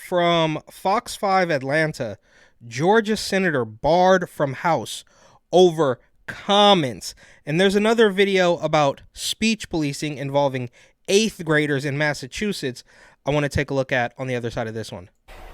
from Fox 5 Atlanta. Georgia senator barred from House over comments. And there's another video about speech policing involving 8th graders in Massachusetts I want to take a look at on the other side of this one.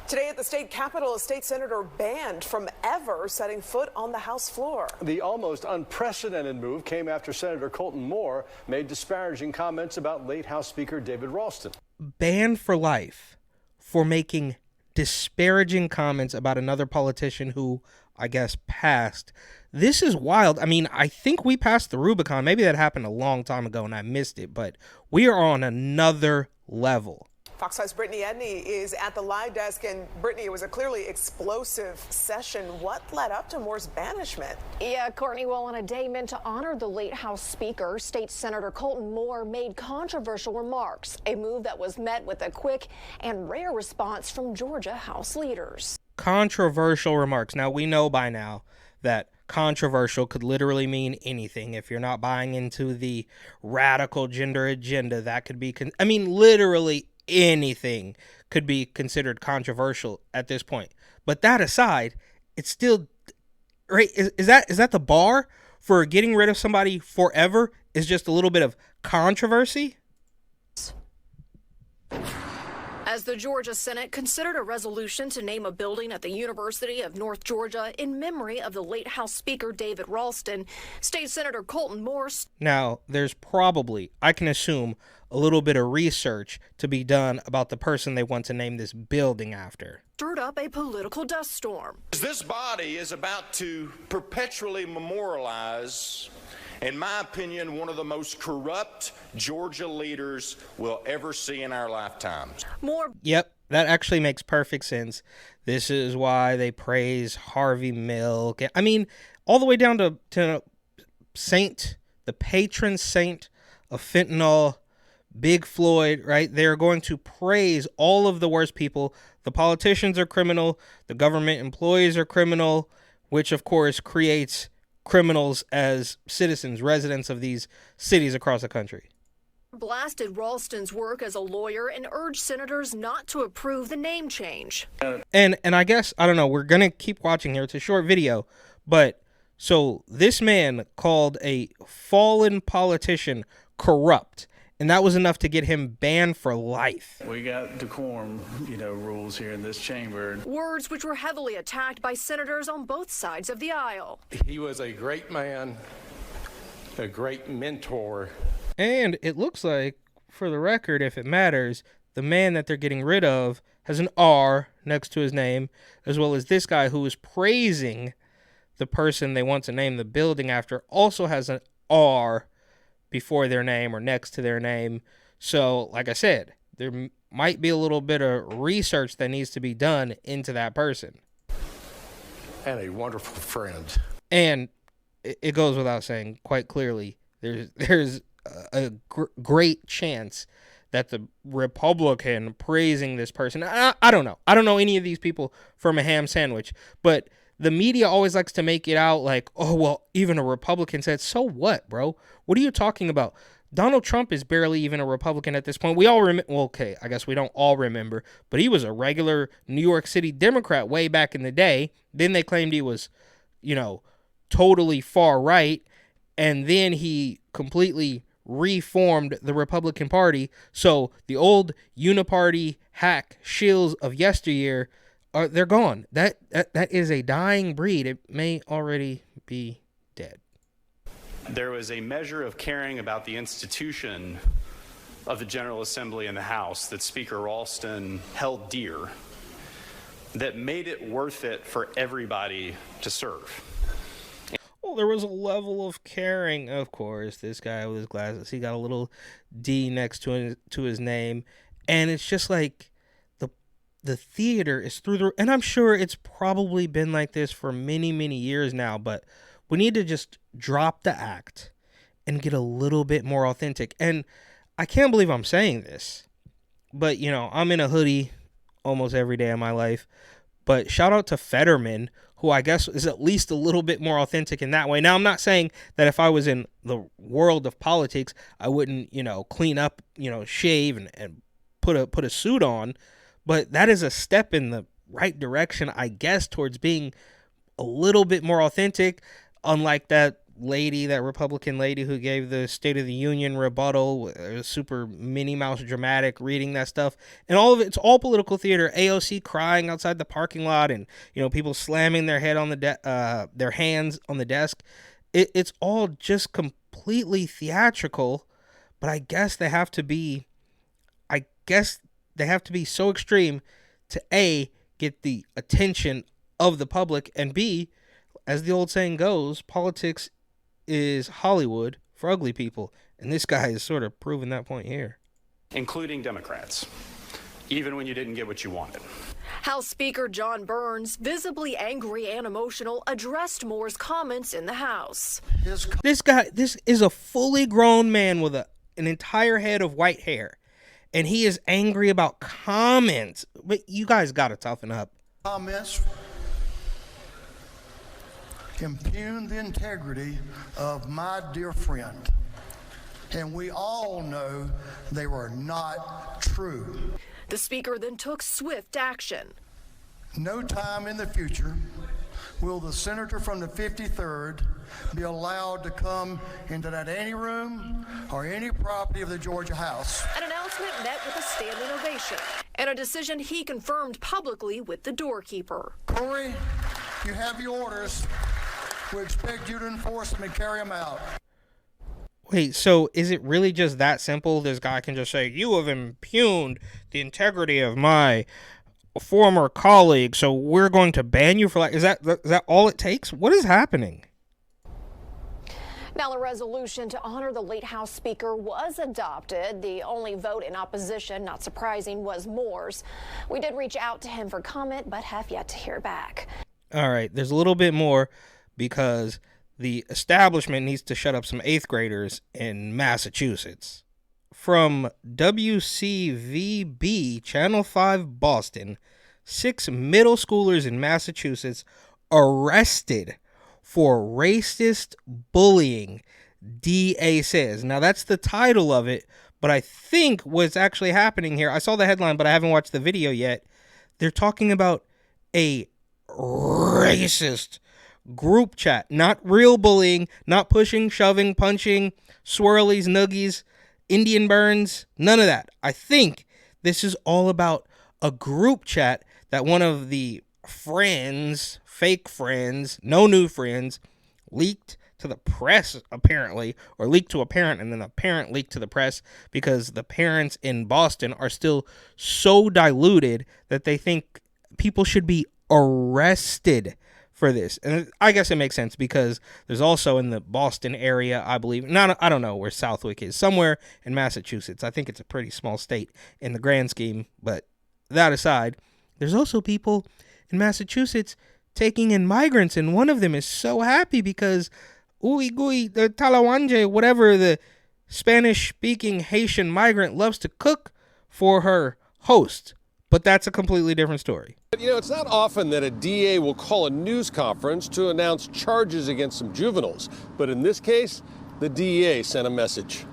Today at the state capitol, a state senator banned from ever setting foot on the House floor. The almost unprecedented move came after Senator Colton Moore made disparaging comments about late House Speaker David Ralston. Banned for life for making disparaging comments about another politician who, I guess, passed. This is wild. I mean, I think we passed the Rubicon. Maybe that happened a long time ago and I missed it, but we are on another level. Fox 5's Brittany Edney is at the live desk, and Brittany, it was a clearly explosive session. What led up to Moore's banishment? Yeah, Courtney, well, on a day meant to honor the late House Speaker, State Senator Colton Moore made controversial remarks, a move that was met with a quick and rare response from Georgia House leaders. Controversial remarks. Now, we know by now that controversial could literally mean anything. If you're not buying into the radical gender agenda, that could be, literally anything could be considered controversial at this point. But that aside, it's still right. Is that the bar for getting rid of somebody forever? Is just a little bit of controversy? As the Georgia Senate considered a resolution to name a building at the University of North Georgia in memory of the late House Speaker David Ralston, State Senator Colton Moore. Now, there's probably, I can assume, a little bit of research to be done about the person they want to name this building after. Stirred up a political dust storm. This body is about to perpetually memorialize, in my opinion, one of the most corrupt Georgia leaders we'll ever see in our lifetimes. Yep, that actually makes perfect sense. This is why they praise Harvey Milk. I mean, all the way down to Saint, the patron saint of fentanyl, Big Floyd, right? They're going to praise all of the worst people. The politicians are criminal. The government employees are criminal, which, of course, creates criminals as citizens, residents of these cities across the country. Blasted Ralston's work as a lawyer and urged senators not to approve the name change. And I guess, I don't know, we're going to keep watching here. It's a short video, but so this man called a fallen politician corrupt, and that was enough to get him banned for life. We got decorum, rules here in this chamber. Words which were heavily attacked by senators on both sides of the aisle. He was a great man, a great mentor. And it looks like, for the record, if it matters, the man that they're getting rid of has an R next to his name, as well as this guy who is praising the person they want to name the building after also has an R before their name or next to their name. So, like I said, there might be a little bit of research that needs to be done into that person. And a wonderful friend. And it goes without saying quite clearly, there's a great chance that the Republican praising this person, I don't know. I don't know any of these people from a ham sandwich, but the media always likes to make it out like, oh, well, even a Republican said, so what, bro? What are you talking about? Donald Trump is barely even a Republican at this point. We all remember, well, okay, I guess we don't all remember, but he was a regular New York City Democrat way back in the day. Then they claimed he was, totally far right, and then he completely reformed the Republican Party. So the old uniparty hack shills of yesteryear, they're gone. That is a dying breed. It may already be dead. There was a measure of caring about the institution of the General Assembly and the House that Speaker Ralston held dear that made it worth it for everybody to serve. Well, there was a level of caring, of course. This guy with his glasses, he got a little D next to his name, and it's just like the theater is through the, and I'm sure it's probably been like this for many, many years now, but we need to just drop the act and get a little bit more authentic. And I can't believe I'm saying this, but I'm in a hoodie almost every day of my life. But shout out to Fetterman, who I guess is at least a little bit more authentic in that way. Now, I'm not saying that if I was in the world of politics, I wouldn't, clean up, shave and put a suit on. but that is a step in the right direction, I guess, towards being a little bit more authentic, unlike that lady, that Republican lady who gave the State of the Union rebuttal. It was super Minnie Mouse dramatic reading that stuff, and all of it's all political theater. AOC crying outside the parking lot, and people slamming their head on their hands on the desk. It's all just completely theatrical, but I guess they have to be so extreme to A, get the attention of the public, and B, as the old saying goes, politics is Hollywood for ugly people. And this guy is sort of proving that point here. Including Democrats, even when you didn't get what you wanted. House Speaker John Burns, visibly angry and emotional, addressed Moore's comments in the House. This is a fully grown man with an entire head of white hair, and he is angry about comments. But you guys got to toughen up. Comments impugn the integrity of my dear friend, and we all know they were not true. The Speaker then took swift action. No time in the future will the senator from the 53rd be allowed to come into that any room or any property of the Georgia House. An announcement met with a standing ovation, and a decision he confirmed publicly with the doorkeeper. Corey, you have your orders. We expect you to enforce them and carry them out. Wait, so is it really just that simple? This guy can just say, you have impugned the integrity of my former colleague, so we're going to ban you for life. Is that all it takes? What is happening? Now, a resolution to honor the late House Speaker was adopted. The only vote in opposition, not surprising, was Moore's. We did reach out to him for comment, but have yet to hear back. All right, there's a little bit more, because the establishment needs to shut up some 8th graders in Massachusetts. From WCVB Channel 5 Boston, 6 middle schoolers in Massachusetts arrested for racist bullying, DA says. Now, that's the title of it, but I think what's actually happening here, I saw the headline, but I haven't watched the video yet. They're talking about a racist group chat, not real bullying, not pushing, shoving, punching, swirlies, nuggies, Indian burns, none of that. I think this is all about a group chat that one of the friends, fake friends, no new friends, leaked to the press, apparently, or leaked to a parent, and then the parent leaked to the press, because the parents in Boston are still so diluted that they think people should be arrested for this. And I guess it makes sense, because there's also in the Boston area, I believe, I don't know where Southwick is, somewhere in Massachusetts. I think it's a pretty small state in the grand scheme, but that aside, there's also people in Massachusetts taking in migrants, and one of them is so happy because Uy Guy, the Talawanje, whatever the Spanish-speaking Haitian migrant, loves to cook for her host. But that's a completely different story. It's not often that a DA will call a news conference to announce charges against some juveniles. But in this case, the DA sent a message.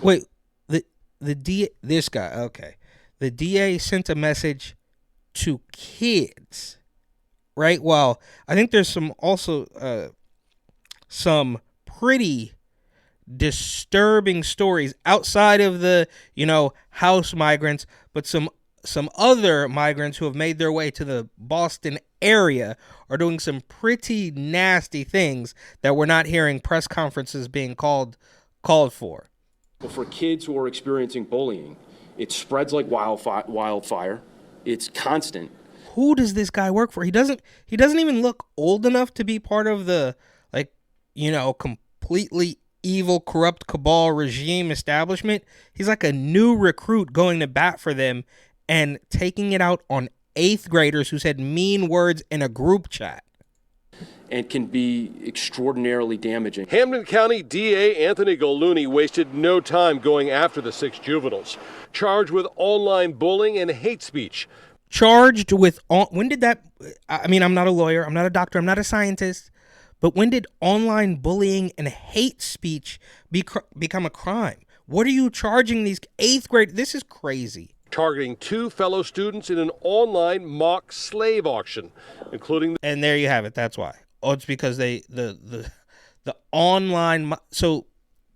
Wait, the DA, this guy, okay. The DA sent a message to kids, right? Well, I think there's some pretty disturbing stories outside of the, house migrants, but some other migrants who have made their way to the Boston area are doing some pretty nasty things that we're not hearing press conferences being called for. For kids who are experiencing bullying, it spreads like wildfire. It's constant. Who does this guy work for? He doesn't even look old enough to be part of the, completely evil, corrupt cabal regime establishment. He's like a new recruit going to bat for them and taking it out on 8th graders who said mean words in a group chat. And can be extraordinarily damaging. Hampden County DA Anthony Goluni wasted no time going after the 6 juveniles, charged with online bullying and hate speech. Charged with, when did that, I'm not a lawyer, I'm not a doctor, I'm not a scientist, but when did online bullying and hate speech become a crime? What are you charging these 8th grade? This is crazy. targeting 2 fellow students in an online mock slave auction, including. And there you have it. That's why. Oh, it's because the online. So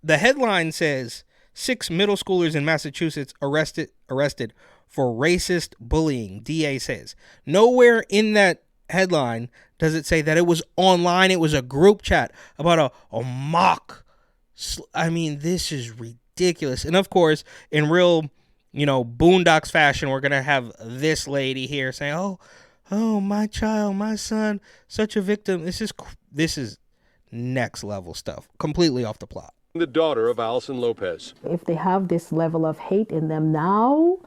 the headline says 6 middle schoolers in Massachusetts arrested for racist bullying. DA says nowhere in that headline does it say that it was online. It was a group chat about a mock. I mean, this is ridiculous. And of course, in real, Boondocks fashion, we're gonna have this lady here saying, "Oh, my child, my son, such a victim." This is next level stuff. Completely off the plot. The daughter of Allison Lopez. If they have this level of hate in them now,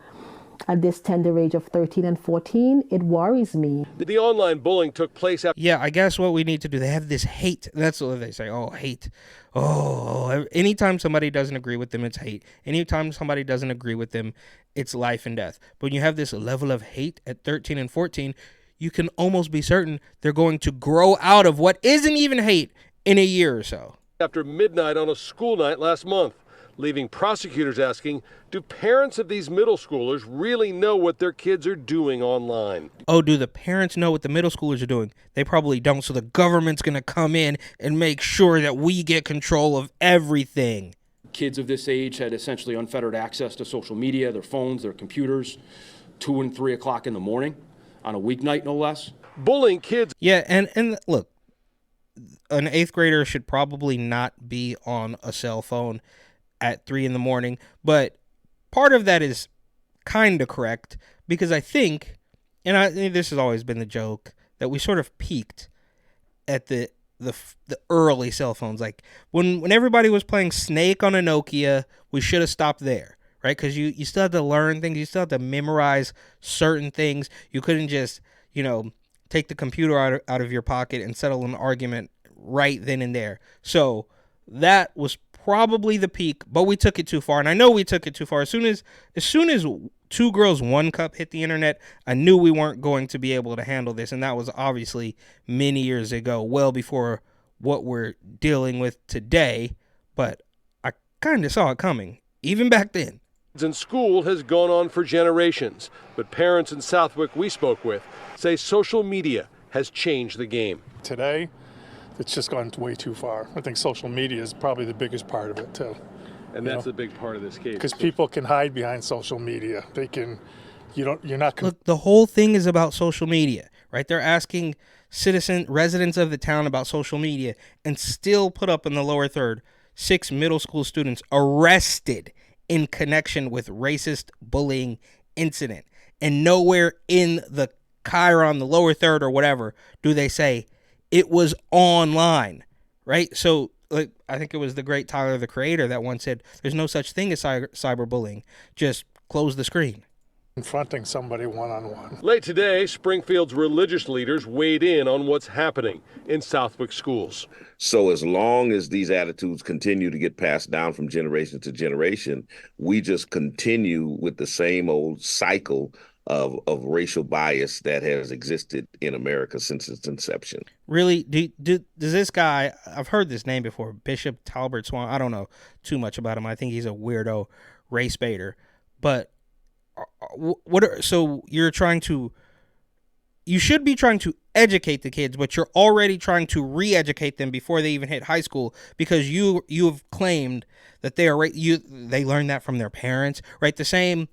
at this tender age of 13 and 14, it worries me. The online bullying took place after. Yeah, I guess what we need to do, they have this hate. That's what they say. Oh, hate. Oh, anytime somebody doesn't agree with them, it's hate. Anytime somebody doesn't agree with them, it's life and death. But when you have this level of hate at 13 and 14, you can almost be certain they're going to grow out of what isn't even hate in a year or so. After midnight on a school night last month, leaving prosecutors asking, do parents of these middle schoolers really know what their kids are doing online? Oh, do the parents know what the middle schoolers are doing? They probably don't, so the government's going to come in and make sure that we get control of everything. Kids of this age had essentially unfettered access to social media, their phones, their computers, 2 and 3 o'clock in the morning, on a weeknight, no less. Bullying kids. Yeah, and look, an 8th grader should probably not be on a cell phone at 3 in the morning, but part of that is kind of correct, because I think, this has always been the joke, that we sort of peaked at the early cell phones. Like when everybody was playing Snake on a Nokia, we should have stopped there, right? Because you still had to learn things, you still had to memorize certain things. You couldn't just take the computer out of your pocket and settle an argument right then and there. So that was probably the peak, but we took it too far, and I know we took it too far. As soon as 2 Girls 1 Cup hit the internet, I knew we weren't going to be able to handle this, and that was obviously many years ago, well before what we're dealing with today, but I kind of saw it coming, even back then. In school has gone on for generations, but parents in Southwick we spoke with say social media has changed the game. Today, it's just gone way too far. I think social media is probably the biggest part of it, too. And that's a big part of this case. Because people can hide behind social media. They can, you're not. Look, the whole thing is about social media, right? They're asking residents of the town about social media, and still put up in the lower third 6 middle school students arrested in connection with racist bullying incident. And nowhere in the Chiron, the lower third or whatever, do they say it was online, right? So I think it was the great Tyler, the Creator, that once said, there's no such thing as cyberbullying. Just close the screen. Confronting somebody one-on-one. Late today, Springfield's religious leaders weighed in on what's happening in Southwick schools. So as long as these attitudes continue to get passed down from generation to generation, we just continue with the same old cycle of racial bias that has existed in America since its inception. Really? Does this guy, I've heard this name before, Bishop Talbert Swan, I don't know too much about him. I think he's a weirdo race baiter. But so you should be trying to educate the kids, but you're already trying to re-educate them before they even hit high school, because you have claimed that they learned that from their parents, right? The same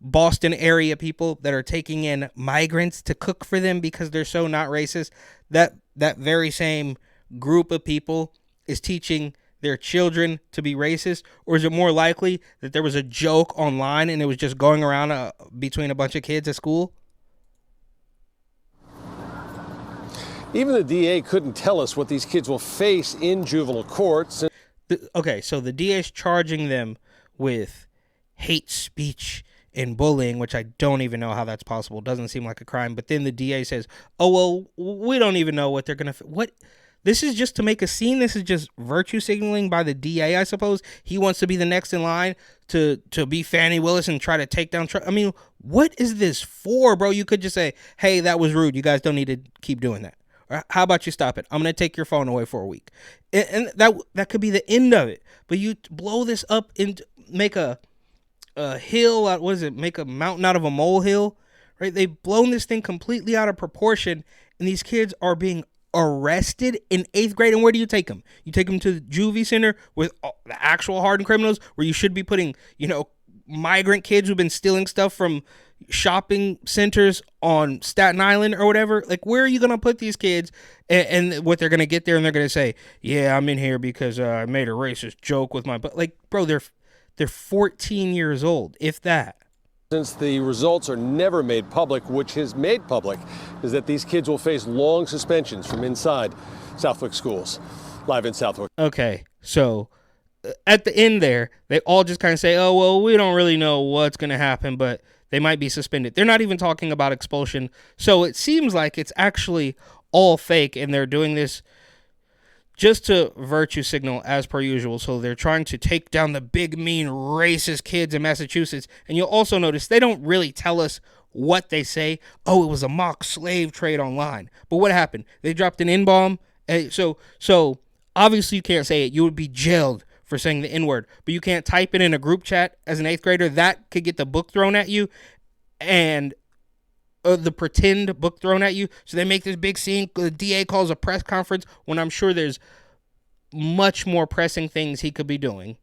Boston area people that are taking in migrants to cook for them because they're so not racist, that very same group of people is teaching their children to be racist? Or is it more likely that there was a joke online and it was just going around between a bunch of kids at school? Even the DA couldn't tell us what these kids will face in juvenile courts. Okay, so the DA is charging them with hate speech and bullying, which I don't even know how that's possible. It doesn't seem like a crime. But then the DA says, oh, well, we don't even know what they're going to... What? This is just to make a scene? This is just virtue signaling by the DA, I suppose? He wants to be the next in line to be Fannie Willis and try to take down Trump? I mean, what is this for, bro? You could just say, hey, that was rude. You guys don't need to keep doing that. Or how about you stop it? I'm going to take your phone away for a week. And that could be the end of it. But you blow this up and make a a hill out, what is it, make a mountain out of a molehill, right? They've blown this thing completely out of proportion, and these kids are being arrested in 8th grade. And where do you take them? You take them to the juvie center with the actual hardened criminals, where you should be putting, migrant kids who've been stealing stuff from shopping centers on Staten Island or whatever. Like, where are you going to put these kids? And what they're going to get there, and they're going to say, yeah, I'm in here because I made a racist joke with my, but like, bro, they're 14 years old, if that. Since the results are never made public, which is made public is that these kids will face long suspensions from inside Southwick schools. Live in Southwick. Okay, so at the end there, they all just kind of say, oh, well, we don't really know what's going to happen, but they might be suspended. They're not even talking about expulsion. So it seems like it's actually all fake, and they're doing this just to virtue signal as per usual. So they're trying to take down the big, mean, racist kids in Massachusetts. And you'll also notice they don't really tell us what they say. Oh, it was a mock slave trade online. But what happened? They dropped an N-bomb. So obviously you can't say it. You would be jailed for saying the N-word. But you can't type it in a group chat as an 8th grader. That could get the book thrown at you. And the pretend book thrown at you. So they make this big scene. The DA calls a press conference when I'm sure there's much more pressing things he could be doing.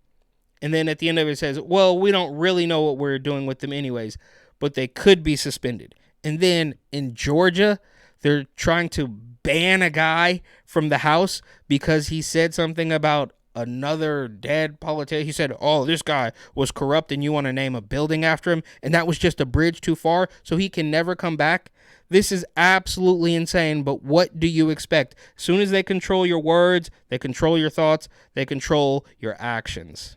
And then at the end of it says, well, we don't really know what we're doing with them anyways, but they could be suspended. And then in Georgia, they're trying to ban a guy from the House because he said something about another dead politician. He said, oh, this guy was corrupt and you want to name a building after him, and that was just a bridge too far, so he can never come back. This is absolutely insane, but what do you expect? As soon as they control your words, they control your thoughts, they control your actions.